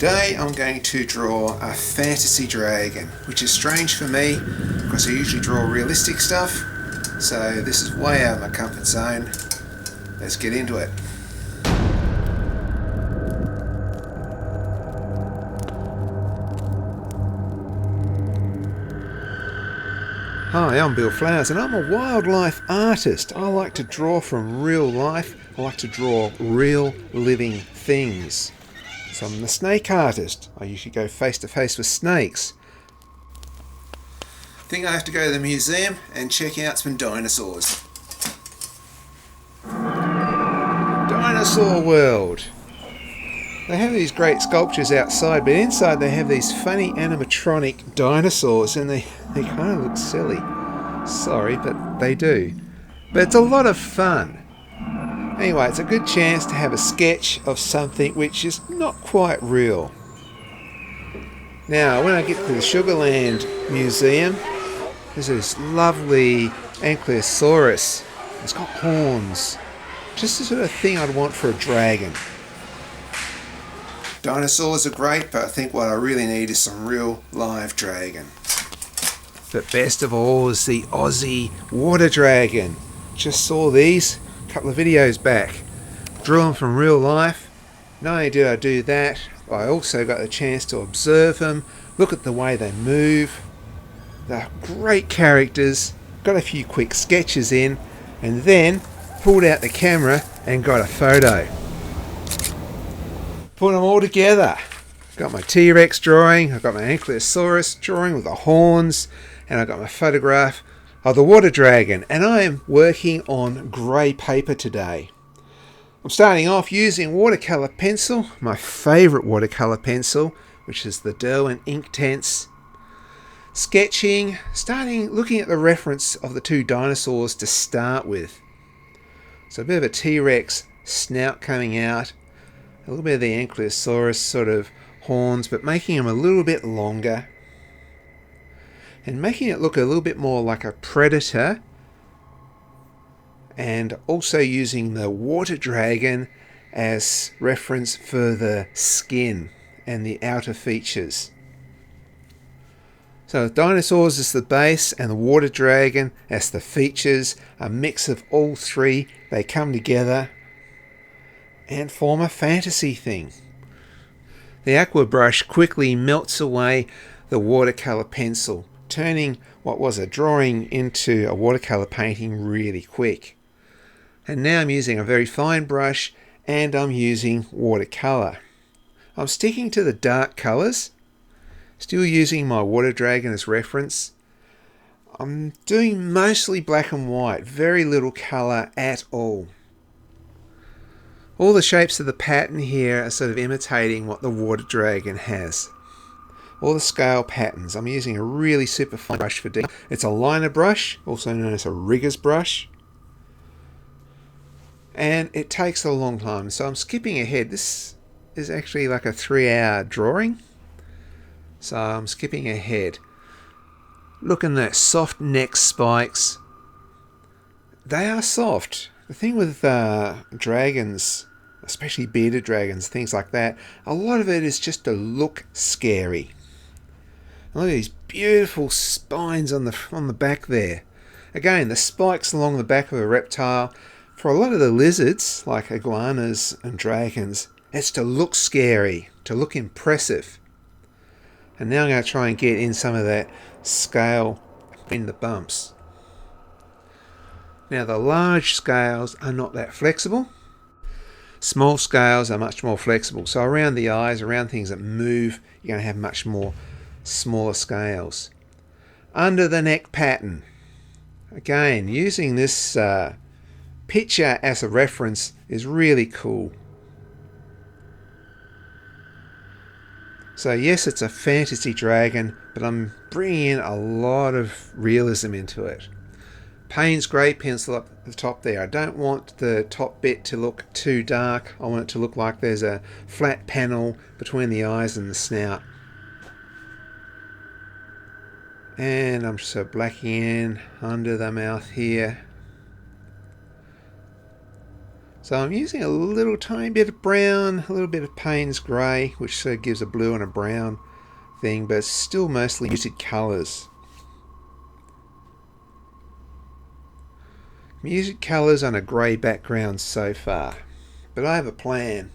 Today I'm going to draw a fantasy dragon, which is strange for me because I usually draw realistic stuff, so this is way out of my comfort zone. Let's get into it. Hi, I'm Bill Flowers and I'm a wildlife artist. I like to draw from real life. I like to draw real living things. So I'm the snake artist. I usually go face to face with snakes. I think I have to go to the museum and check out some dinosaurs. Dinosaur World. They have these great sculptures outside, but inside they have these funny animatronic dinosaurs and they kind of look silly. Sorry, but they do. But it's a lot of fun. Anyway, it's a good chance to have a sketch of something which is not quite real. Now, when I get to the Sugarland Museum, there's this lovely Ankylosaurus. It's got horns. Just the sort of thing I'd want for a dragon. Dinosaurs are great, but I think what I really need is some real live dragon. But best of all is the Aussie water dragon. Just saw these a couple of videos back. Drew them from real life. Not only did I do that, but I also got the chance to observe them, look at the way they move. They're great characters. Got a few quick sketches in, and then pulled out the camera and got a photo. Put them all together. Got my T-Rex drawing, I've got my Ankylosaurus drawing with the horns, and I've got my photograph of the water dragon. And I am working on grey paper today. I'm starting off using watercolour pencil, my favourite watercolour pencil, which is the Derwent Inktense. Sketching, looking at the reference of the two dinosaurs to start with. So a bit of a T-Rex snout coming out, a little bit of the Ankylosaurus sort of horns, but making them a little bit longer. And making it look a little bit more like a predator. And also using the water dragon as reference for the skin and the outer features. So dinosaurs is the base and the water dragon as the features, a mix of all three. They come together and form a fantasy thing. The aqua brush quickly melts away the watercolour pencil, turning what was a drawing into a watercolour painting really quick. And now I'm using a very fine brush and I'm using watercolour. I'm sticking to the dark colours, still using my water dragon as reference. I'm doing mostly black and white, very little colour at all. All the shapes of the pattern here are sort of imitating what the water dragon has. All the scale patterns. I'm using a really super fine brush for detail. It's a liner brush, also known as a rigger's brush. And it takes a long time, so I'm skipping ahead. This is actually like a 3-hour drawing. So I'm skipping ahead. Look at that soft neck spikes. They are soft. The thing with dragons, especially bearded dragons, things like that, a lot of it is just to look scary. Look at these beautiful spines on the back there. Again, the spikes along the back of a reptile. For a lot of the lizards, like iguanas and dragons, it's to look scary, to look impressive. And now I'm going to try and get in some of that scale in the bumps. Now the large scales are not that flexible. Small scales are much more flexible. So around the eyes, around things that move, you're going to have much more smaller scales. Under the neck pattern. Again, using this picture as a reference is really cool. So yes, it's a fantasy dragon, but I'm bringing in a lot of realism into it. Payne's grey pencil up at the top there. I don't want the top bit to look too dark. I want it to look like there's a flat panel between the eyes and the snout. And I'm just blacking in under the mouth here. So I'm using a little tiny bit of brown, a little bit of Payne's grey, which sort of gives a blue and a brown thing, but it's still mostly muted colours. Muted colours on a grey background so far, but I have a plan,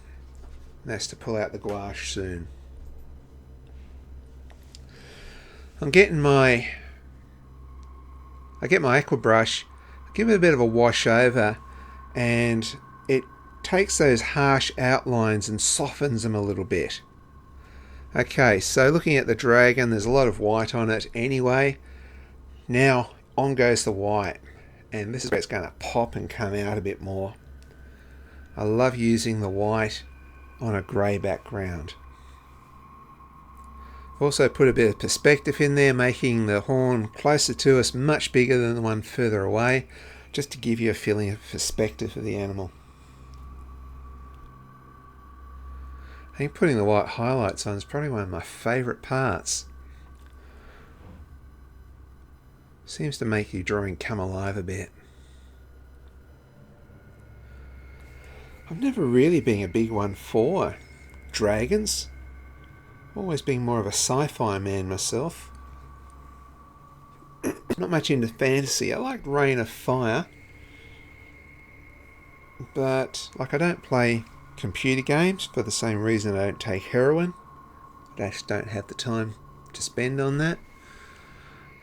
and that's to pull out the gouache soon. I get my aqua brush, give it a bit of a wash over, and it takes those harsh outlines and softens them a little bit. Okay, so looking at the dragon, there's a lot of white on it anyway. Now on goes the white, and this is where it's going to pop and come out a bit more. I love using the white on a grey background. Also put a bit of perspective in there, making the horn closer to us much bigger than the one further away, just to give you a feeling of perspective of the animal. I think putting the white highlights on is probably one of my favourite parts. Seems to make your drawing come alive a bit. I've never really been a big one for dragons. Always been more of a sci-fi man myself. Not much into fantasy. I like Reign of Fire, but I don't play computer games for the same reason I don't take heroin. I just don't have the time to spend on that.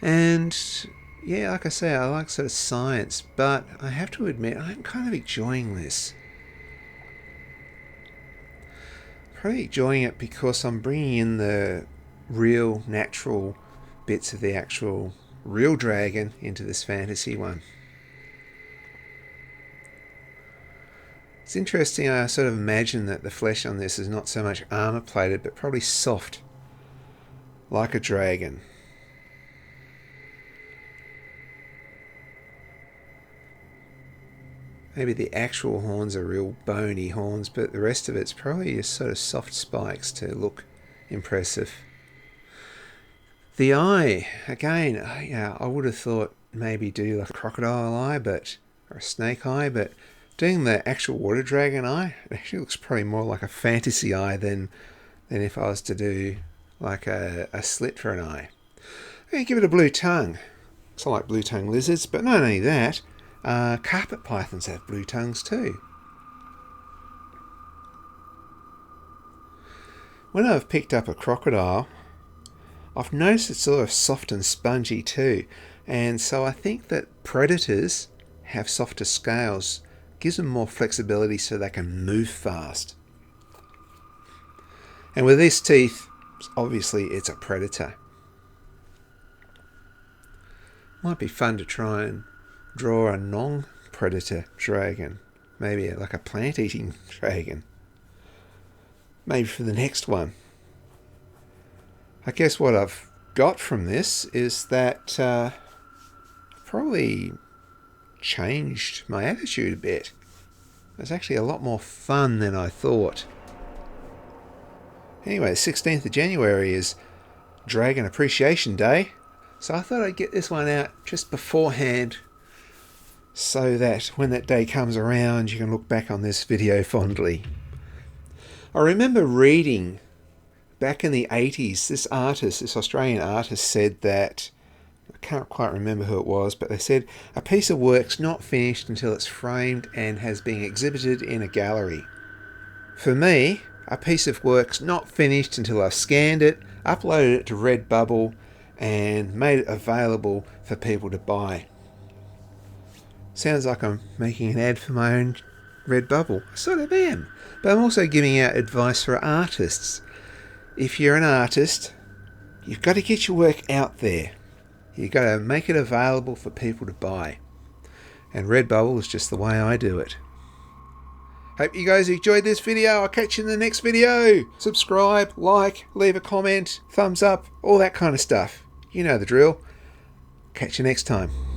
And yeah, like I say, I like sort of science, but I have to admit I'm kind of enjoying this. Probably enjoying it because I'm bringing in the real, natural bits of the actual real dragon into this fantasy one. It's interesting, I sort of imagine that the flesh on this is not so much armor plated, but probably soft, like a dragon. Maybe the actual horns are real bony horns, but the rest of it's probably just sort of soft spikes to look impressive. The eye, again, I would have thought maybe do like a crocodile eye, or a snake eye, but doing the actual water dragon eye, it actually looks probably more like a fantasy eye than if I was to do like a slit for an eye. I'm going to give it a blue tongue. It's like blue tongue lizards, but not only that, carpet pythons have blue tongues too. When I've picked up a crocodile, I've noticed it's sort of soft and spongy too, and so I think that predators have softer scales. Gives them more flexibility so they can move fast. And with these teeth, obviously it's a predator. Might be fun to try and draw a non-predator dragon. Maybe like a plant-eating dragon. Maybe for the next one. I guess what I've got from this is that probably changed my attitude a bit. It's actually a lot more fun than I thought. Anyway, the 16th of January is Dragon Appreciation Day, so I thought I'd get this one out just beforehand so that when that day comes around you can look back on this video fondly. I remember reading back in the 80s, this Australian artist said that, I can't quite remember who it was, but they said a piece of work's not finished until it's framed and has been exhibited in a gallery. For me, a piece of work's not finished until I've scanned it, uploaded it to Redbubble, and made it available for people to buy. Sounds like I'm making an ad for my own Redbubble. I sort of am. But I'm also giving out advice for artists. If you're an artist, you've got to get your work out there. You've got to make it available for people to buy. And Redbubble is just the way I do it. Hope you guys enjoyed this video. I'll catch you in the next video. Subscribe, like, leave a comment, thumbs up, all that kind of stuff. You know the drill. Catch you next time.